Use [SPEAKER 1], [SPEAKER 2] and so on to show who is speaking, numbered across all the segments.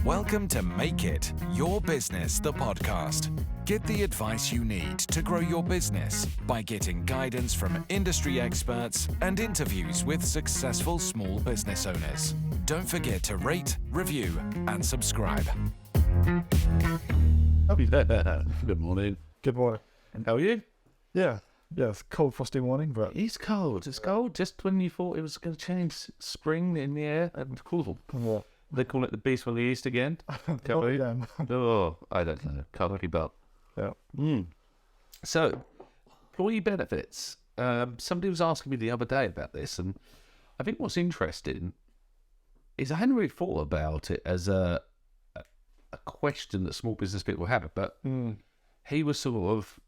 [SPEAKER 1] Welcome to Make It Your Business, the podcast. Get the advice you need to grow your business by getting guidance from industry experts and interviews with successful small business owners. Don't forget to rate, review, and subscribe.
[SPEAKER 2] Good morning.
[SPEAKER 3] Good morning.
[SPEAKER 2] How are you?
[SPEAKER 3] Yeah, it's a cold, frosty morning, but
[SPEAKER 2] It's cold. It's cold. Just when you thought it was going to change, spring in the air and cool.
[SPEAKER 3] yeah.
[SPEAKER 2] They call it the beast from the east again. Can't
[SPEAKER 3] Not
[SPEAKER 2] we?
[SPEAKER 3] again.
[SPEAKER 2] Oh, I don't know. Can't keep up.
[SPEAKER 3] Yeah.
[SPEAKER 2] So, employee benefits. Somebody was asking me the other day about this, and I think what's interesting is I hadn't really thought about it as a question that small business people have, but he was sort of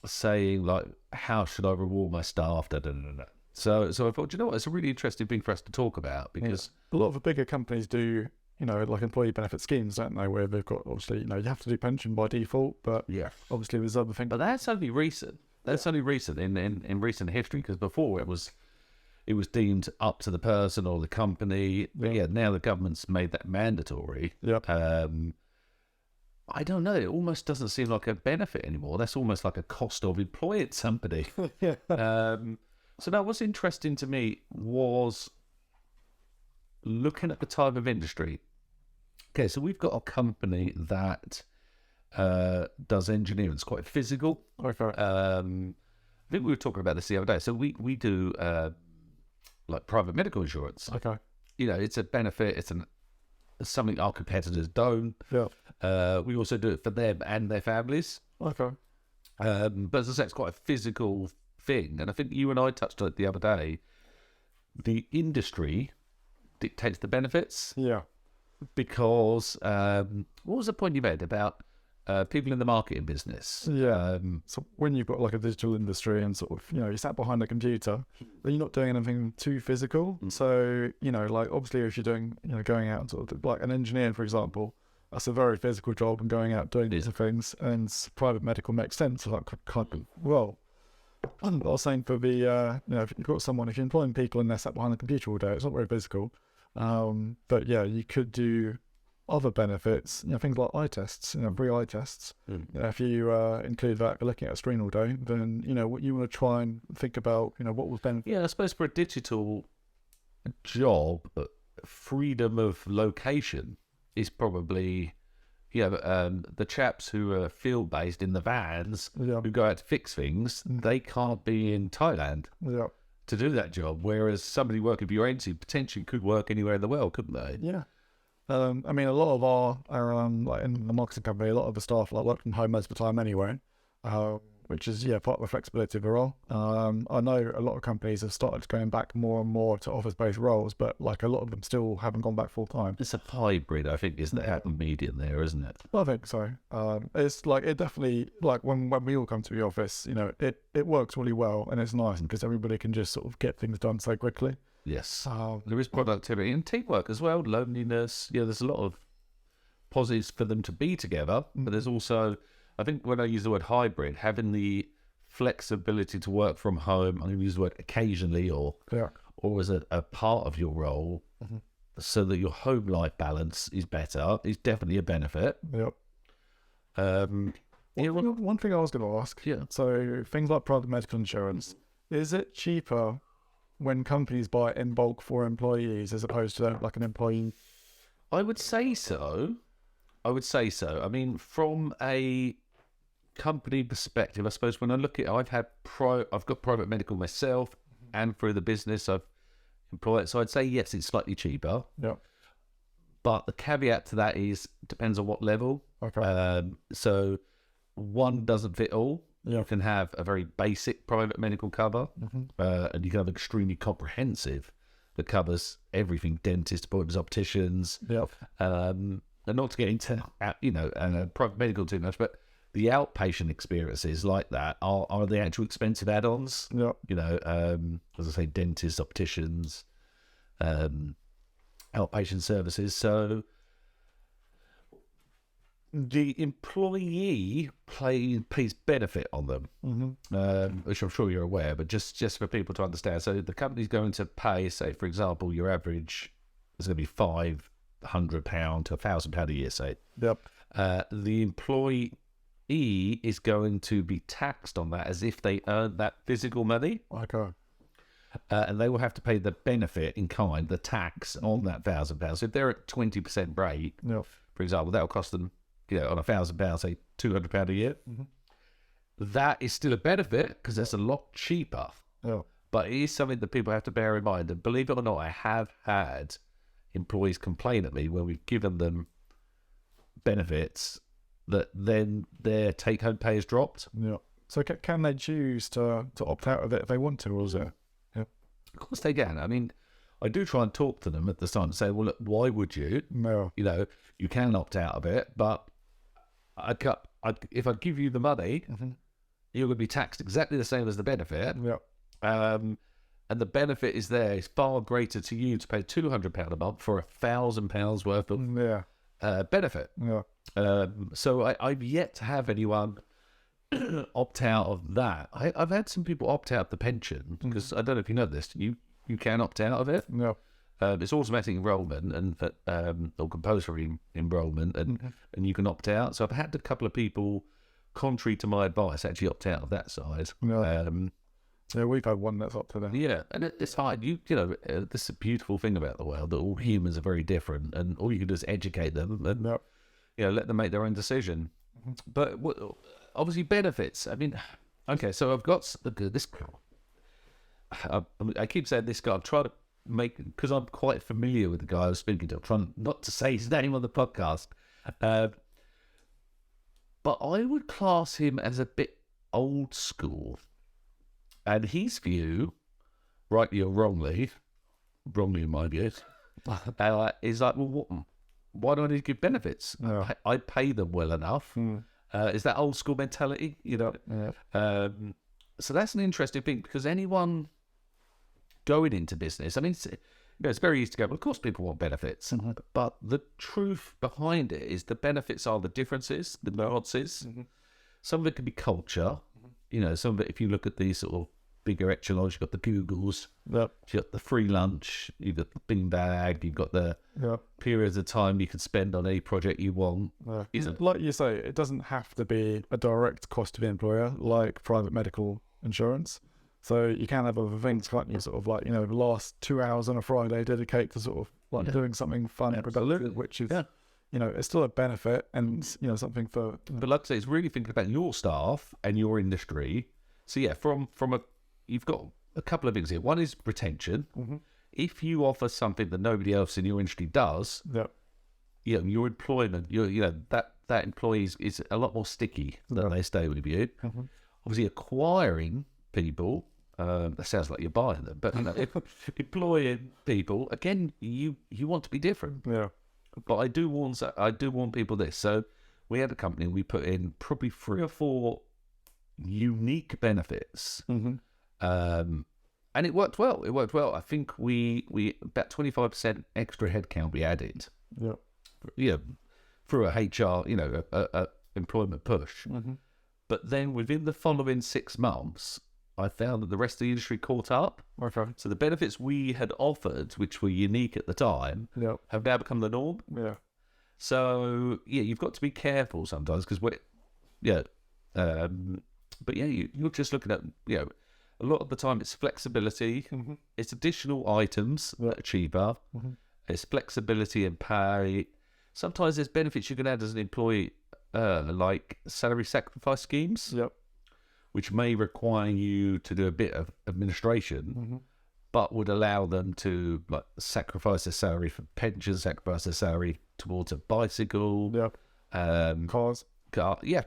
[SPEAKER 2] saying, like, how should I reward my staff? Da, da, da, da. So I thought, do you know what? It's a really interesting thing for us to talk about because
[SPEAKER 3] A lot of the bigger companies do, like employee benefit schemes, don't they? Where they've got, obviously, you have to do pension by default, but obviously there's other things.
[SPEAKER 2] But that's only recent. That's only recent in recent history, because before it was deemed up to the person or the company. But now the government's made that mandatory.
[SPEAKER 3] Yep.
[SPEAKER 2] I don't know. It almost doesn't seem like a benefit anymore. That's almost like a cost of employing somebody.
[SPEAKER 3] Yeah.
[SPEAKER 2] So now what's interesting to me was looking at the type of industry. Okay, so we've got a company that does engineering. It's quite physical.
[SPEAKER 3] Okay.
[SPEAKER 2] I think we were talking about this the other day. So we do like private medical insurance.
[SPEAKER 3] Okay.
[SPEAKER 2] It's a benefit. It's something our competitors don't.
[SPEAKER 3] Yeah.
[SPEAKER 2] We also do it for them and their families.
[SPEAKER 3] Okay.
[SPEAKER 2] But as I say, it's quite a physical thing. And I think you and I touched on it the other day. The industry dictates the benefits.
[SPEAKER 3] Yeah.
[SPEAKER 2] Because what was the point you made about people in the marketing business?
[SPEAKER 3] Yeah. So when you've got like a digital industry and sort of, you sat behind a computer, then you're not doing anything too physical. So, like obviously if you're doing, going out and sort of like an engineer, for example, that's a very physical job and going out doing these things, and private medical makes sense. Like, well, I was saying for the, if you've got someone, if you're employing people and they're sat behind the computer all day, it's not very physical. But yeah, you could do other benefits, things like eye tests, free eye tests. If you include that for looking at a screen all day, then, what you want to try and think about, what will benefit.
[SPEAKER 2] Yeah, I suppose for a digital job, freedom of location is probably, the chaps who are field-based in the vans, who go out to fix things, they can't be in Thailand to do that job, whereas somebody working for your agency potentially could work anywhere in the world, couldn't they?
[SPEAKER 3] Yeah. I mean, a lot of our like in the marketing company, a lot of the staff work from home most of the time anyway, which is, part of the flexibility of the role. I know a lot of companies have started going back more and more to office-based roles, but like a lot of them still haven't gone back full-time.
[SPEAKER 2] It's a hybrid, I think, is the happy medium there, isn't it?
[SPEAKER 3] I think so. It's like, it definitely, like when we all come to the office, it works really well, and it's nice because everybody can just sort of get things done so quickly.
[SPEAKER 2] Yes. There is productivity and teamwork as well, loneliness. There's a lot of positives for them to be together, but there's also, I think when I use the word hybrid, having the flexibility to work from home, I'm going to use the word occasionally or as a part of your role, so that your home life balance is better, is definitely a benefit.
[SPEAKER 3] Yep. One thing I was going to ask, so things like private medical insurance, is it cheaper when companies buy in bulk for employees as opposed to like an employee?
[SPEAKER 2] I would say so. I mean, from a company perspective, I suppose when I look at it, I've got private medical myself, and through the business I've employed. So I'd say yes, it's slightly cheaper.
[SPEAKER 3] Yeah.
[SPEAKER 2] But the caveat to that is depends on what level.
[SPEAKER 3] Okay.
[SPEAKER 2] So one doesn't fit all. You can have a very basic private medical cover, and you can have extremely comprehensive that covers everything: dentists, appointments, opticians. And not to get into private medical too much, but the outpatient experiences like that are the actual expensive add-ons. As I say, dentists, opticians, outpatient services. So the employee pays benefit on them, which I'm sure you're aware, but just for people to understand. So the company's going to pay, say, for example, your average it's going to be £500 to £1,000 a year, say.
[SPEAKER 3] Yep.
[SPEAKER 2] The employee is going to be taxed on that as if they earned that physical money.
[SPEAKER 3] Okay.
[SPEAKER 2] And they will have to pay the benefit in kind, the tax on that £1,000. So if they're at 20% rate,
[SPEAKER 3] Yep.
[SPEAKER 2] for example, that'll cost them, on £1,000, say £200 a year.
[SPEAKER 3] Mm-hmm.
[SPEAKER 2] That is still a benefit because that's a lot cheaper.
[SPEAKER 3] Yeah.
[SPEAKER 2] But it is something that people have to bear in mind. And believe it or not, I have had employees complain at me when we've given them benefits that then their take-home pay has dropped.
[SPEAKER 3] Yeah. So can they choose to opt out of it if they want to, or is it? Yeah.
[SPEAKER 2] Of course they can. I mean, I do try and talk to them at the start and say, well, look, why would you?
[SPEAKER 3] No.
[SPEAKER 2] You can opt out of it, but if I give you the money, you're going to be taxed exactly the same as the benefit.
[SPEAKER 3] Yeah.
[SPEAKER 2] And the benefit is there. It's far greater to you to pay £200 a month for £1,000 worth of benefit.
[SPEAKER 3] Yeah.
[SPEAKER 2] So I've yet to have anyone opt out of that. I've had some people opt out of the pension because I don't know if you know this. You can opt out of it.
[SPEAKER 3] No.
[SPEAKER 2] It's automatic enrolment and or compulsory enrolment, and you can opt out. So I've had a couple of people, contrary to my advice, actually opt out of that side.
[SPEAKER 3] No. Yeah, we've had one that's opted out.
[SPEAKER 2] Yeah, and it's fine. This is a beautiful thing about the world, that all humans are very different, and all you can do is educate them and let them make their own decision. But obviously benefits. I mean, okay, so I've got this. I keep saying this guy. I'm trying to make, because I'm quite familiar with the guy I was speaking to. I'm trying not to say his name on the podcast, but I would class him as a bit old school. And his view, rightly or wrongly in my view, is like, well, why do I need to give benefits?
[SPEAKER 3] Yeah.
[SPEAKER 2] I pay them well enough. Is that old school mentality?
[SPEAKER 3] Yeah.
[SPEAKER 2] So that's an interesting thing, because anyone going into business, I mean, it's very easy to go, well, of course people want benefits. But the truth behind it is the benefits are the differences, the nuances. Some of it can be culture. Some of it, if you look at these sort of bigger echelons, you've got the Googles, you've got the free lunch, you've got the bing bag, you've got the periods of time you can spend on any project you want.
[SPEAKER 3] Like you say, it doesn't have to be a direct cost to the employer, like private medical insurance. So you can have other things, can't you? Sort of like, the last 2 hours on a Friday dedicate to sort of like doing something fun and productive, which is... it's still a benefit and, something for...
[SPEAKER 2] But like I say, it's really thinking about your staff and your industry. So yeah, you've got a couple of things here. One is retention. If you offer something that nobody else in your industry does, your employment, that employee is a lot more sticky that they stay with you. Obviously, acquiring people, that sounds like you're buying them, but employing people, again, you want to be different.
[SPEAKER 3] Yeah.
[SPEAKER 2] But I do warn people this. So we had a company, we put in probably 3 or 4 unique benefits. And it worked well. I think we about 25% extra headcount we added. Through a HR, a employment push. But then within the following 6 months, I found that the rest of the industry caught up.
[SPEAKER 3] Okay.
[SPEAKER 2] So the benefits we had offered, which were unique at the time, have now become the norm.
[SPEAKER 3] Yeah.
[SPEAKER 2] So you've got to be careful sometimes, because but you're just looking at a lot of the time it's flexibility, it's additional items that are cheaper, it's flexibility and pay. Sometimes there's benefits you can add as an employee, like salary sacrifice schemes. Which may require you to do a bit of administration, but would allow them to like sacrifice their salary for pension, sacrifice their salary towards a bicycle,
[SPEAKER 3] cars.
[SPEAKER 2] Car. Yeah,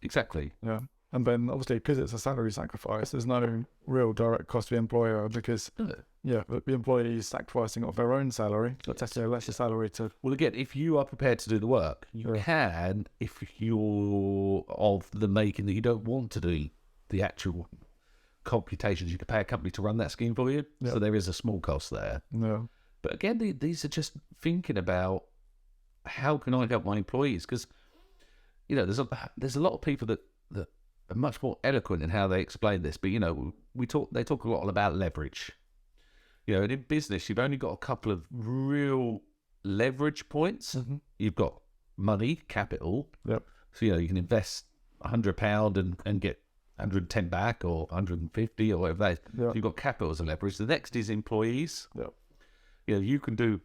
[SPEAKER 2] exactly.
[SPEAKER 3] Yeah. And then obviously, because it's a salary sacrifice, there's no real direct cost to the employer, because the employee is sacrificing off their own salary. That's less salary to...
[SPEAKER 2] Well, again, if you are prepared to do the work, you can, if you're of the making that you don't want to do the actual computations, you can pay a company to run that scheme for you. So there is a small cost there. But again, these are just thinking about, how can I help my employees? Because there's a lot of people that are much more eloquent in how they explain this. But they talk a lot about leverage. and in business, you've only got a couple of real leverage points. You've got money, capital.
[SPEAKER 3] Yep.
[SPEAKER 2] So, you can invest £100 and get 110 back or 150 or whatever that is.
[SPEAKER 3] Yep.
[SPEAKER 2] So you've got capital as a leverage. The next is employees.
[SPEAKER 3] Yep.
[SPEAKER 2] You can do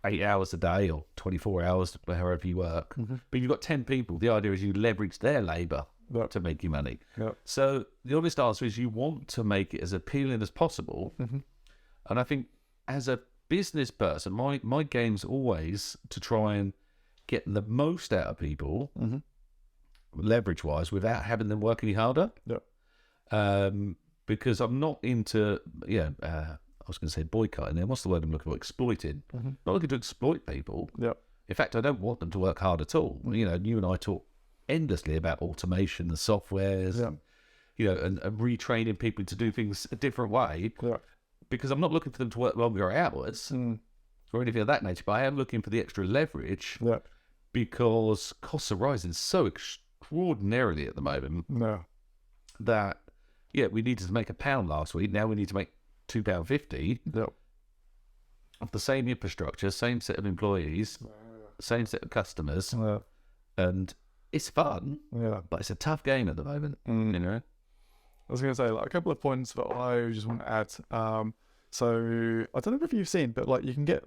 [SPEAKER 2] 8 hours a day or 24 hours, however you work. But you've got 10 people. The idea is you leverage their labour to make you money.
[SPEAKER 3] Yep.
[SPEAKER 2] So the honest answer is you want to make it as appealing as possible. And I think as a business person, my game's always to try and get the most out of people, leverage-wise, without having them work any harder.
[SPEAKER 3] Yep.
[SPEAKER 2] Because I'm not into, I was going to say boycotting there. What's the word I'm looking for? Exploiting. Not looking to exploit people.
[SPEAKER 3] Yep.
[SPEAKER 2] In fact, I don't want them to work hard at all. You and I talk endlessly about automation and softwares, and retraining people to do things a different way.
[SPEAKER 3] Yeah.
[SPEAKER 2] Because I'm not looking for them to work longer hours or anything of that nature, but I am looking for the extra leverage because costs are rising so extraordinarily at the moment that, we needed to make £1 last week. Now we need to make £2.50 of the same infrastructure, same set of employees, same set of customers, and it's fun, but it's a tough game at the moment.
[SPEAKER 3] I was going to say, a couple of points that I just want to add. So I don't know if you've seen, but you can get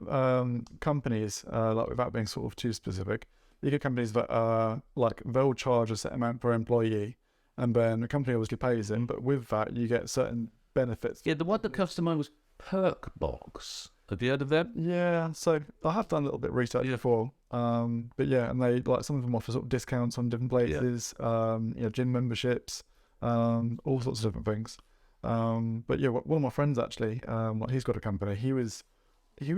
[SPEAKER 3] companies, without being sort of too specific, you get companies that they'll charge a set amount per employee, and then the company obviously pays them, but with that you get certain benefits.
[SPEAKER 2] Yeah, the one that comes to mind was Perkbox. Have you heard of them?
[SPEAKER 3] Yeah, so I have done a little bit of research before. But and they some of them offer sort of discounts on different places, gym memberships, all sorts of different things. But one of my friends actually, he's got a company. He was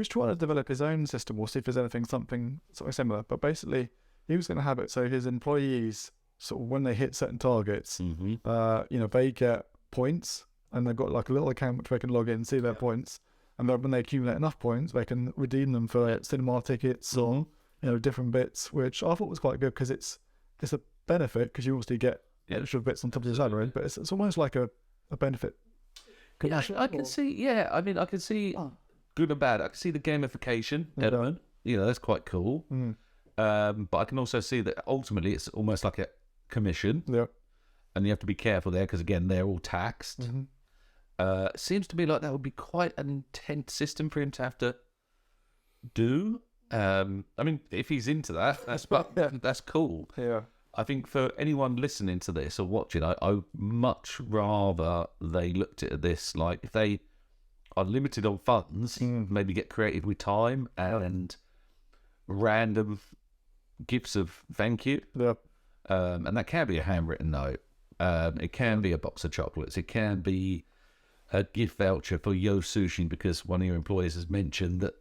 [SPEAKER 3] trying to develop his own system or see if there's something sort of similar. But basically, he was going to have it so his employees, sort of when they hit certain targets, they get points, and they've got a little account which they can log in and see their points. And then when they accumulate enough points, they can redeem them for cinema tickets or different bits, which I thought was quite good because it's a benefit because you obviously get extra bits on top of your salary, but it's almost like a benefit.
[SPEAKER 2] Yeah, I can see. Yeah, I mean, I can see good and bad. I can see the gamification element. That's quite cool. But I can also see that ultimately it's almost like a commission.
[SPEAKER 3] Yeah.
[SPEAKER 2] And you have to be careful there because again, they're all taxed. Seems to me like that would be quite an intense system for him to have to do. I mean, if he's into that, that's cool.
[SPEAKER 3] Yeah.
[SPEAKER 2] I think for anyone listening to this or watching, I would much rather they looked at this like if they are limited on funds, maybe get creative with time and random gifts of thank you.
[SPEAKER 3] Yeah.
[SPEAKER 2] And that can be a handwritten note. It can be a box of chocolates. It can be a gift voucher for Yo Sushi because one of your employees has mentioned that,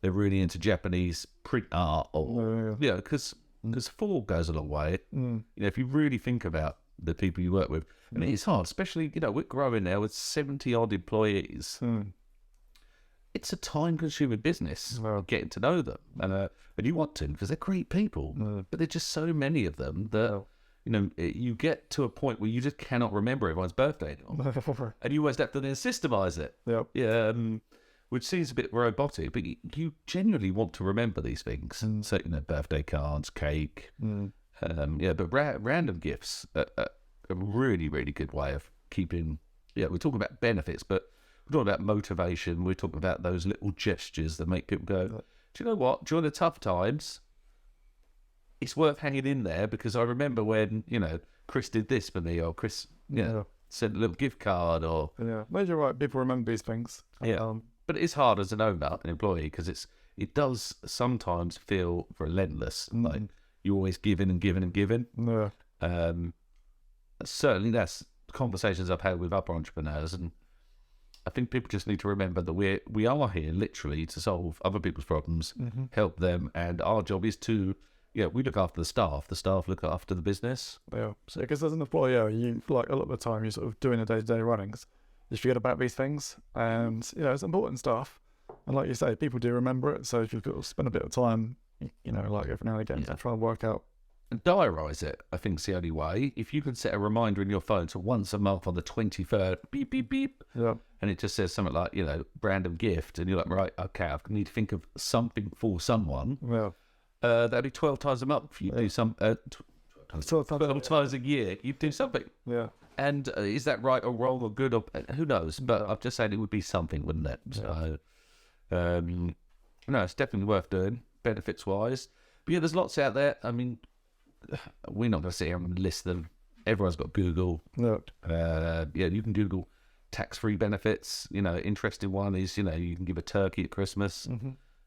[SPEAKER 2] they're really into Japanese print art or, because four goes a long way. If you really think about the people you work with, and it is hard, especially, we're growing now with 70 odd employees. It's a time consuming business getting to know them. And you want to because they're great people, but there's just so many of them that, you get to a point where you just cannot remember everyone's birthday anymore. And you always have to then systemize it. Yeah. Which seems a bit robotic, but you genuinely want to remember these things. So, birthday cards, cake. But random gifts are a really, really good way of keeping... Yeah, we're talking about benefits, but we're talking about motivation. We're talking about those little gestures that make people go, do you know what? During the tough times, it's worth hanging in there because I remember when, Chris did this for me or Chris sent a little gift card or...
[SPEAKER 3] Yeah, maybe you're right. People remember these things.
[SPEAKER 2] Yeah. But it's hard as an owner, an employee, because it does sometimes feel relentless. Like you're always giving and giving and giving.
[SPEAKER 3] Yeah.
[SPEAKER 2] Certainly that's conversations I've had with other entrepreneurs, and I think people just need to remember that we are here literally to solve other people's problems, help them, and our job is to we look after the staff look after the business.
[SPEAKER 3] Yeah. So because as an employer, you a lot of the time you're sort of doing the day-to-day runnings. You forget about these things, and it's important stuff. And like you say, people do remember it. So if you've got to spend a bit of time, every now and again, to try and work out
[SPEAKER 2] And diarise it, I think, is the only way. If you can set a reminder in your phone to once a month on the 23rd, beep, beep, beep, and it just says something like, random gift, and you're like, right, okay, I need to think of something for someone.
[SPEAKER 3] Yeah.
[SPEAKER 2] That'd be 12 times a month. You do 12 times a year, you do something.
[SPEAKER 3] Yeah.
[SPEAKER 2] And is that right or wrong or good or who knows? But I'm just saying it would be something, wouldn't it? So, no, it's definitely worth doing, benefits-wise. But yeah, there's lots out there. I mean, we're not going to sit here and list them. Everyone's got Google.
[SPEAKER 3] No.
[SPEAKER 2] You can Google tax-free benefits. Interesting one is, you can give a turkey at Christmas,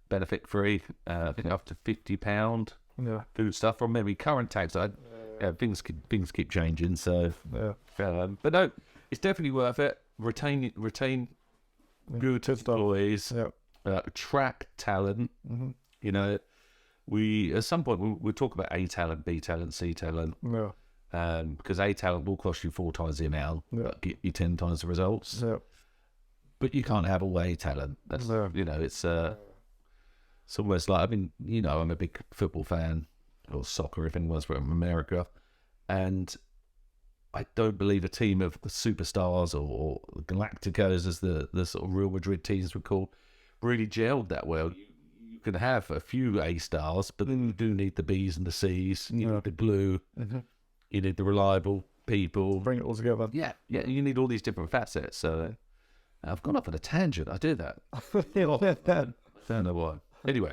[SPEAKER 2] benefit-free, I think up to £50 food stuff, or maybe current tax. Things keep changing, so but no, it's definitely worth it. Retain good employees. Attract talent. We at some point we'll talk about A talent, B talent, C talent. Because A talent will cost you 4 times the amount, but get you 10 times the results. But you can't have all A talent. That's it's almost like, I'm a big football fan, or soccer if anyone's from America, and I don't believe a team of superstars or Galacticos, as the sort of Real Madrid teams were called, really gelled that well. You can have a few A stars, but then you do need the B's and the C's. You need the glue. You need the reliable people.
[SPEAKER 3] Bring it all together.
[SPEAKER 2] Yeah. You need all these different facets. So I've gone off on a tangent. I do that. Don't know why. Anyway,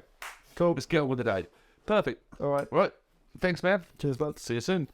[SPEAKER 2] cool. Let's get on with the day. Perfect.
[SPEAKER 3] All right.
[SPEAKER 2] Right. Thanks, man.
[SPEAKER 3] Cheers, bud.
[SPEAKER 2] See you soon.